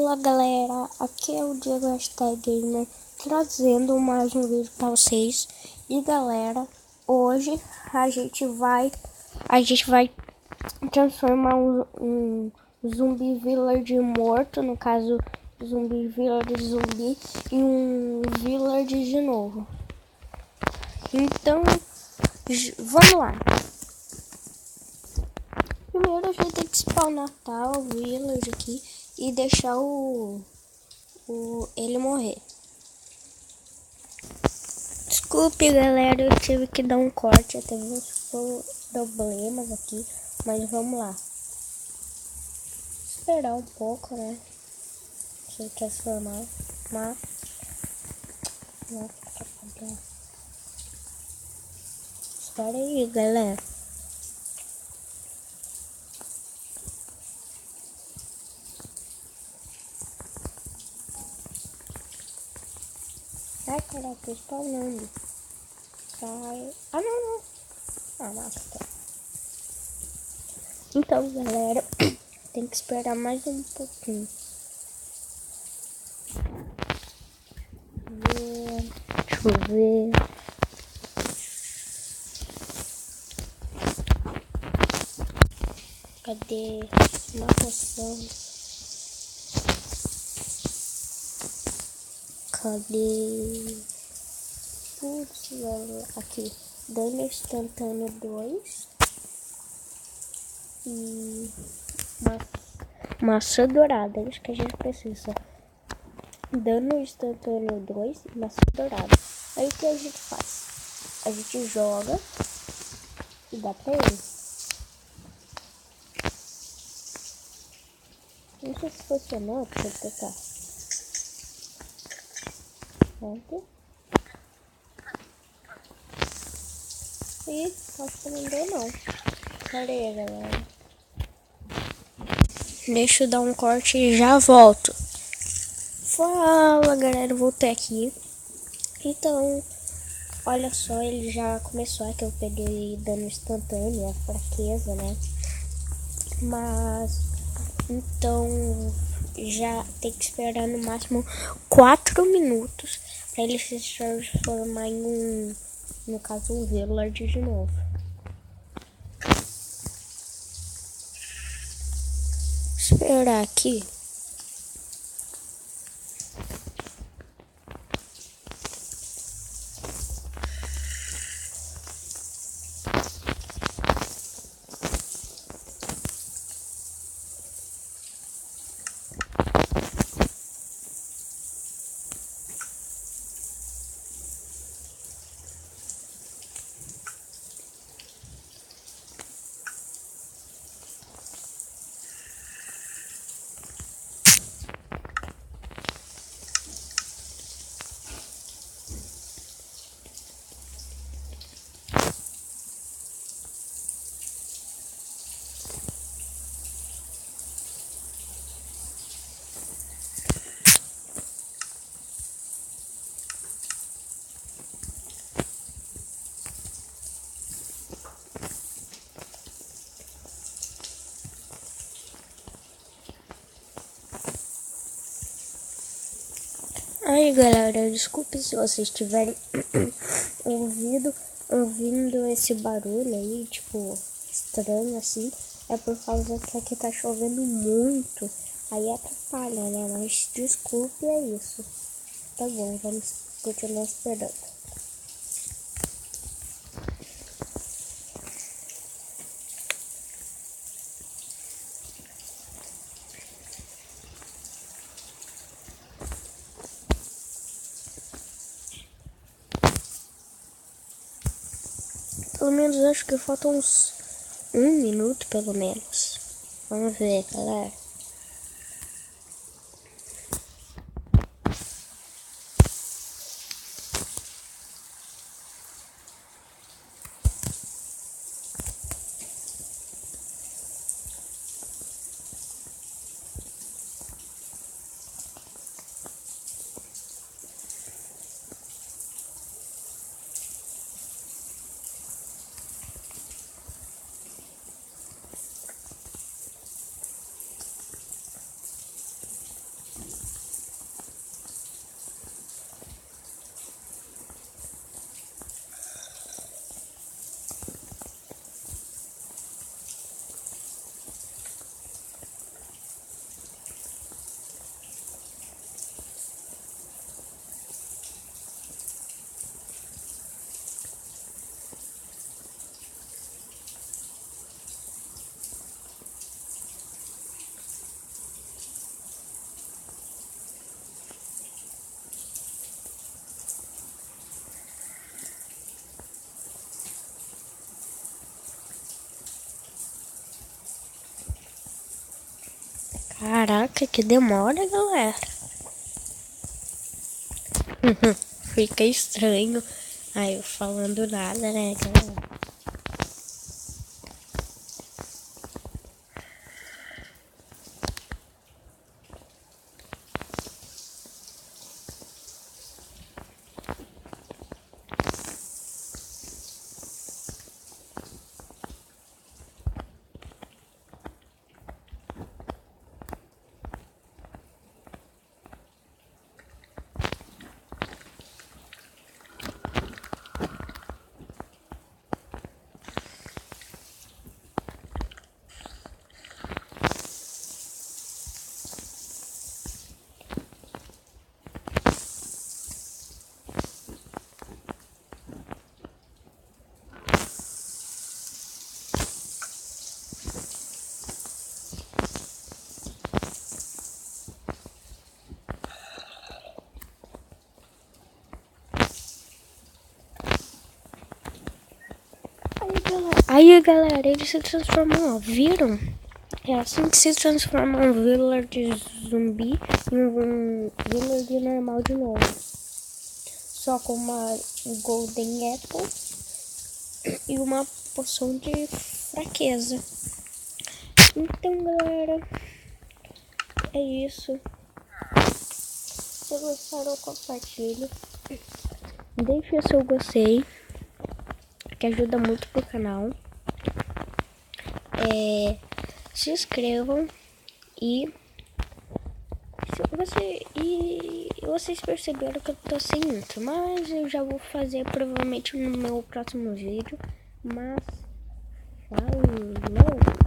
Fala galera, aqui é o Diego #Gamer trazendo mais um vídeo para vocês. E galera, hoje a gente vai transformar um zumbi village morto, no caso zumbi village zumbi, em um village de novo. Então vamos lá. Primeiro a gente tem que spawnar o village aqui e deixar ele morrer. Desculpe galera, eu tive que dar um corte, teve uns problemas aqui, mas vamos lá. Esperar um pouco, né? Se transformar, mas espera aí galera. Ai, caraca, tô spawnando. Sai. Ah, não. Ah, nossa. Então, galera, tem que esperar mais um pouquinho. Deixa eu ver. Cadê uma poção? Cadê? Putz, aqui. Dano instantâneo 2. E maçã dourada. É isso que a gente precisa. Dano instantâneo 2 e maçã dourada. Aí o que a gente faz? A gente joga e dá pra ele. Não sei se funcionou, deixa eu tentar. Pronto. E acho que não deu não. Cadê, galera? Deixa eu dar um corte e já volto. Fala galera, eu voltei aqui. Então, olha só, ele já começou aqui. Eu peguei dano instantâneo, a fraqueza, né? Mas, então, já tem que esperar no máximo 4 minutos pra ele se transformar em no caso, um village de novo. Esperar aqui. Aí galera, desculpe se vocês estiverem ouvindo esse barulho aí, tipo, estranho assim. É por causa que aqui tá chovendo muito, aí atrapalha, né? Mas desculpe, é isso. Tá bom, vamos continuar esperando. Pelo menos acho que falta uns 1 minuto, pelo menos. Vamos ver, galera. Caraca, que demora, galera. Fica estranho. Aí eu falando nada, né, galera? Aí, galera, ele se transformou, ó, viram? É assim que se transforma um village zumbi em um village normal de novo. Só com uma golden apple e uma poção de fraqueza. Então, galera, é isso. Se gostaram, compartilhe. Deixe o seu gostei, que ajuda muito pro canal. Se inscrevam e vocês perceberam que eu tô sem intro, mas eu já vou fazer provavelmente no meu próximo vídeo. Mas falou!